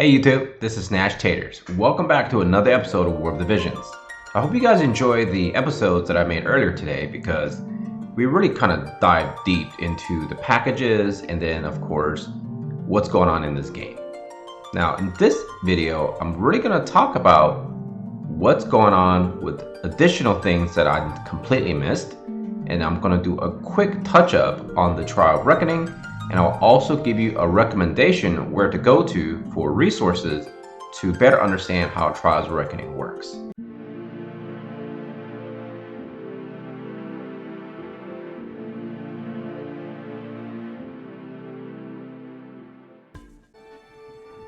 Hey YouTube, this is Nashtaters. Welcome back to another episode of War of the Visions. I hope you guys enjoyed the episodes that I made earlier today because we really kind of dive deep into the packages and then of course what's going on in this game. Now in this video, I'm really going to talk about what's going on with additional things that I completely missed, and I'm going to do a quick touch up on the Trial of Reckoning, and I'll also give you a recommendation where to go to for resources to better understand how Trials of Reckoning works.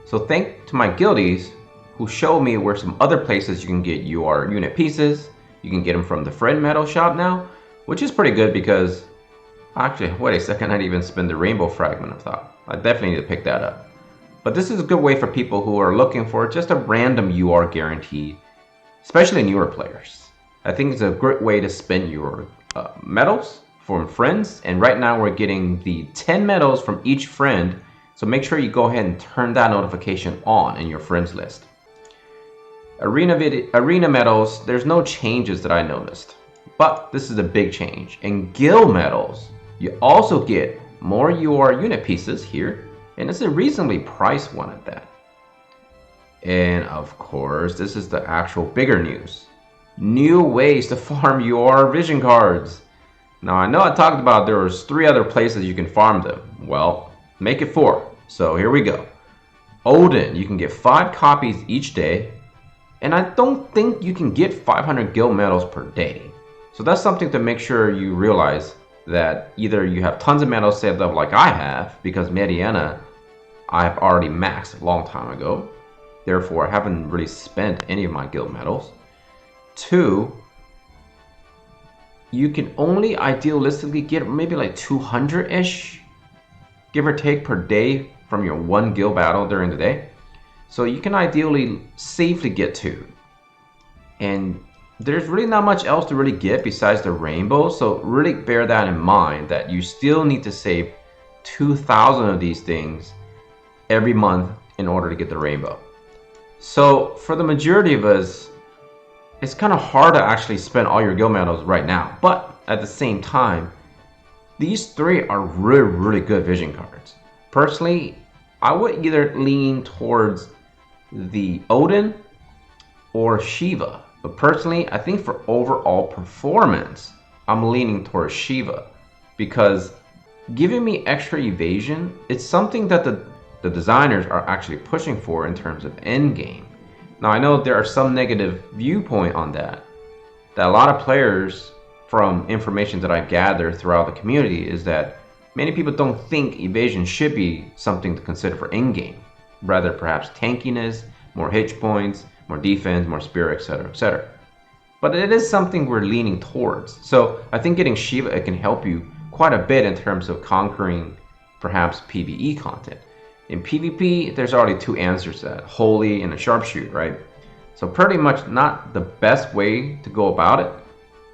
So thanks to my guildies who showed me where some other places you can get your unit pieces. You can get them from the friend metal shop now, which is pretty good because actually, wait a second, I didn't even spend the rainbow fragment of thought. I definitely need to pick that up. But this is a good way for people who are looking for just a random UR guarantee, especially newer players. I think it's a great way to spend your medals from friends. And right now we're getting the 10 medals from each friend. So make sure you go ahead and turn that notification on in your friends list. Arena medals, there's no changes that I noticed. But this is a big change. In guild medals, you also get more UR unit pieces here, and it's a reasonably priced one at that. And of course, this is the actual bigger news. New ways to farm UR vision cards. Now I know I talked about there was 3 other places you can farm them. Well, make it 4. So here we go. Odin, you can get 5 copies each day, and I don't think you can get 500 guild medals per day. So that's something to make sure you realize, that either you have tons of medals saved up like I have, because Mediana I've already maxed a long time ago. Therefore, I haven't really spent any of my guild medals. 2, you can only idealistically get maybe like 200-ish, give or take, per day from your 1 guild battle during the day. So you can ideally safely get 2. And there's really not much else to really get besides the rainbow, so really bear that in mind, that you still need to save 2,000 of these things every month in order to get the rainbow. So for the majority of us, it's kind of hard to actually spend all your guild medals right now, but at the same time, these 3 are really good vision cards. Personally, I would either lean towards the Odin or Shiva. But personally, I think for overall performance, I'm leaning towards Shiva, because giving me extra evasion, it's something that the designers are actually pushing for in terms of endgame. Now I know there are some negative viewpoint on that a lot of players, from information that I gather throughout the community, is that many people don't think evasion should be something to consider for endgame. Rather perhaps tankiness, more hit points, more defense, more spirit, etc., etc. But it is something we're leaning towards. So I think getting Shiva, it can help you quite a bit in terms of conquering perhaps PvE content. In PvP, there's already 2 answers to that, Holy and a Sharpshoot, right? So pretty much not the best way to go about it.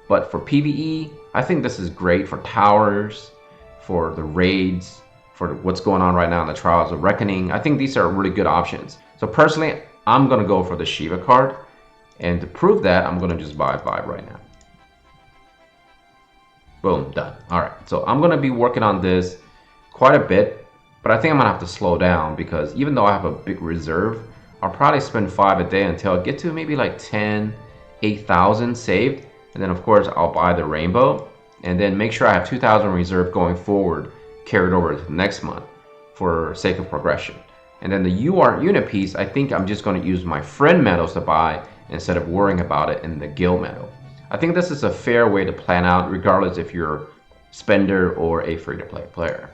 But for PvE, I think this is great for towers, for the raids, for what's going on right now in the Trials of Reckoning. I think these are really good options. So personally, I'm going to go for the Shiva card, and to prove that, I'm going to just buy 5 right now. Boom, done. Alright, so I'm going to be working on this quite a bit, but I think I'm going to have to slow down, because even though I have a big reserve, I'll probably spend 5 a day until I get to maybe like 10, 8,000 saved, and then of course I'll buy the rainbow, and then make sure I have 2,000 reserve going forward, carried over to the next month for sake of progression. And then the UR unit piece, I think I'm just going to use my friend medals to buy instead of worrying about it in the guild medal. I think this is a fair way to plan out, regardless if you're a spender or a free-to-play player.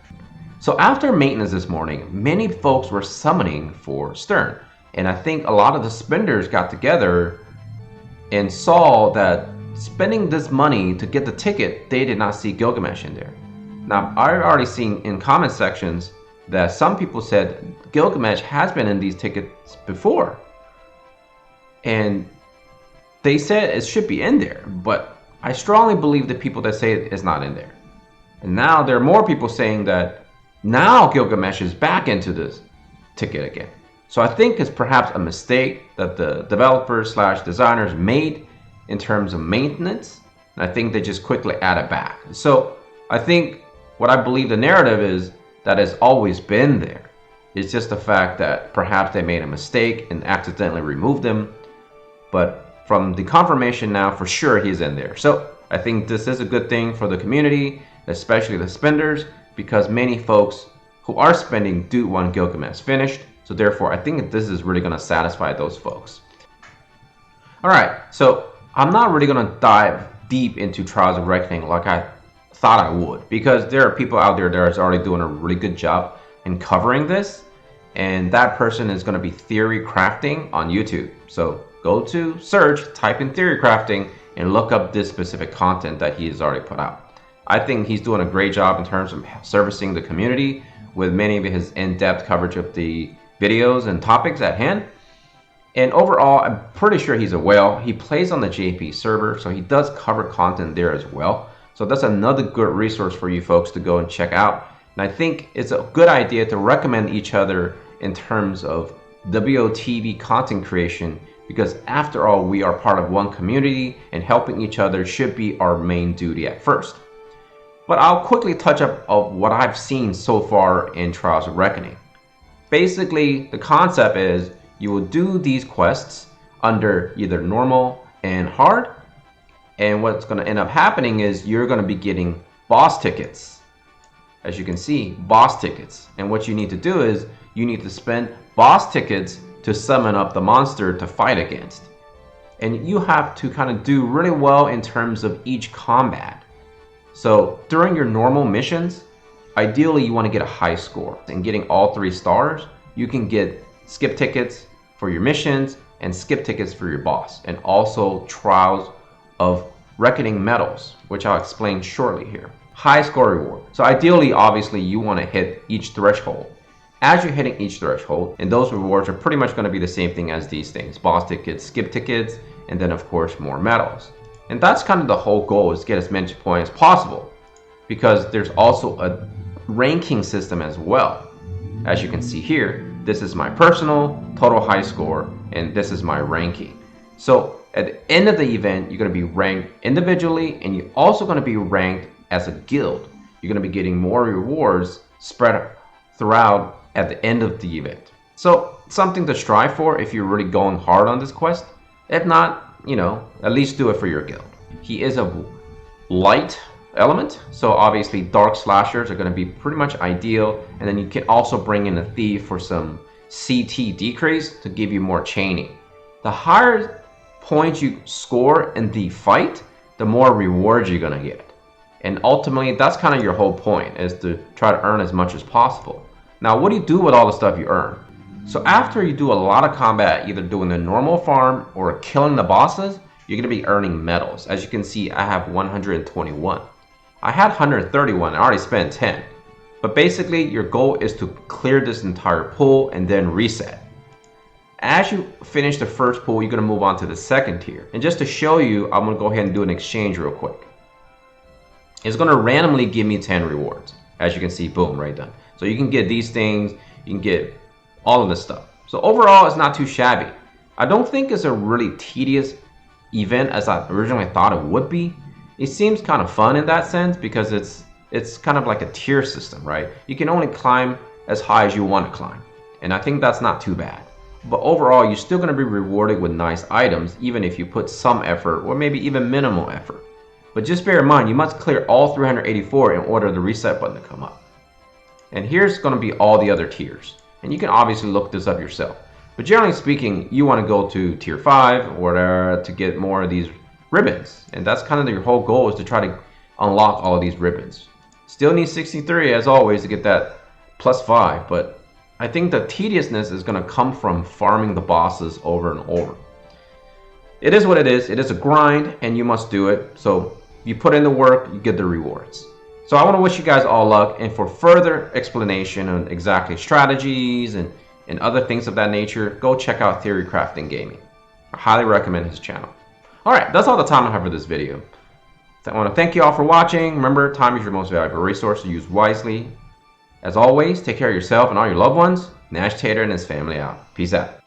So after maintenance this morning, many folks were summoning for Stern. And I think a lot of the spenders got together and saw that spending this money to get the ticket, they did not see Gilgamesh in there. Now, I've already seen in comment sections that some people said Gilgamesh has been in these tickets before, and they said it should be in there, but I strongly believe the people that say it's not in there. And now there are more people saying that now Gilgamesh is back into this ticket again. So I think it's perhaps a mistake that the developers slash designers made in terms of maintenance. And I think they just quickly add it back. So I think what I believe the narrative is that it's always been there. It's just the fact that perhaps they made a mistake and accidentally removed them. But from the confirmation now, for sure he's in there. So I think this is a good thing for the community, especially the spenders, because many folks who are spending do want Gilgamesh finished. So therefore, I think this is really going to satisfy those folks. All right, so I'm not really going to dive deep into Trials of Reckoning like I thought I would, because there are people out there that are already doing a really good job in covering this, and that person is going to be Theorycrafting on YouTube. So go to search, type in Theorycrafting, and look up this specific content that he has already put out. I think he's doing a great job in terms of servicing the community with many of his in-depth coverage of the videos and topics at hand. And overall, I'm pretty sure he's a whale. He plays on the JP server, so he does cover content there as well. So that's another good resource for you folks to go and check out. And I think it's a good idea to recommend each other in terms of WOTV content creation, because after all, we are part of one community and helping each other should be our main duty at first. But I'll quickly touch up of what I've seen so far in Trials of Reckoning. Basically, the concept is you will do these quests under either normal and hard, and what's going to end up happening is you're going to be getting boss tickets. As you can see, boss tickets. And what you need to do is you need to spend boss tickets to summon up the monster to fight against. And you have to kind of do really well in terms of each combat. So during your normal missions, ideally you want to get a high score. And getting all 3 stars, you can get skip tickets for your missions and skip tickets for your boss, and also Trials of Reckoning medals, which I'll explain shortly here. High score reward. So ideally, obviously, you want to hit each threshold. As you're hitting each threshold, and those rewards are pretty much going to be the same thing as these things: boss tickets, skip tickets, and then of course more medals. And that's kind of the whole goal, is get as many points as possible, because there's also a ranking system as well. As you can see here, this is my personal total high score, and this is my ranking. So at the end of the event, you're going to be ranked individually, and you're also going to be ranked as a guild. You're going to be getting more rewards spread throughout at the end of the event. So something to strive for if you're really going hard on this quest. If not, you know, at least do it for your guild. He is a light element, so obviously dark slashers are going to be pretty much ideal, and then you can also bring in a thief for some CT decrease to give you more chaining. The higher points you score in the fight, the more rewards you're going to get. And ultimately, that's kind of your whole point, is to try to earn as much as possible. Now, what do you do with all the stuff you earn? So after you do a lot of combat, either doing the normal farm or killing the bosses, you're going to be earning medals. As you can see, I have 121. I had 131, I already spent 10. But basically, your goal is to clear this entire pool and then reset. As you finish the first pool, you're going to move on to the second tier. And just to show you, I'm going to go ahead and do an exchange real quick. It's going to randomly give me 10 rewards. As you can see, boom, right done. So you can get these things, you can get all of this stuff. So overall, it's not too shabby. I don't think it's a really tedious event as I originally thought it would be. It seems kind of fun in that sense, because it's kind of like a tier system, right? You can only climb as high as you want to climb. And I think that's not too bad. But overall, you're still going to be rewarded with nice items, even if you put some effort or maybe even minimal effort. But just bear in mind, you must clear all 384 in order for the reset button to come up. And here's going to be all the other tiers. And you can obviously look this up yourself. But generally speaking, you want to go to tier 5 or whatever to get more of these ribbons. And that's kind of your whole goal, is to try to unlock all of these ribbons. Still need 63 as always to get that +5, but I think the tediousness is going to come from farming the bosses over and over. It is what it is. It is a grind, and you must do it. So you put in the work, you get the rewards. So I want to wish you guys all luck, and for further explanation on exactly strategies and other things of that nature, go check out Theorycraft in Gaming. I highly recommend his channel. Alright, that's all the time I have for this video. I want to thank you all for watching. Remember, time is your most valuable resource to use wisely. As always, take care of yourself and all your loved ones. Nashtater and his family out. Peace out.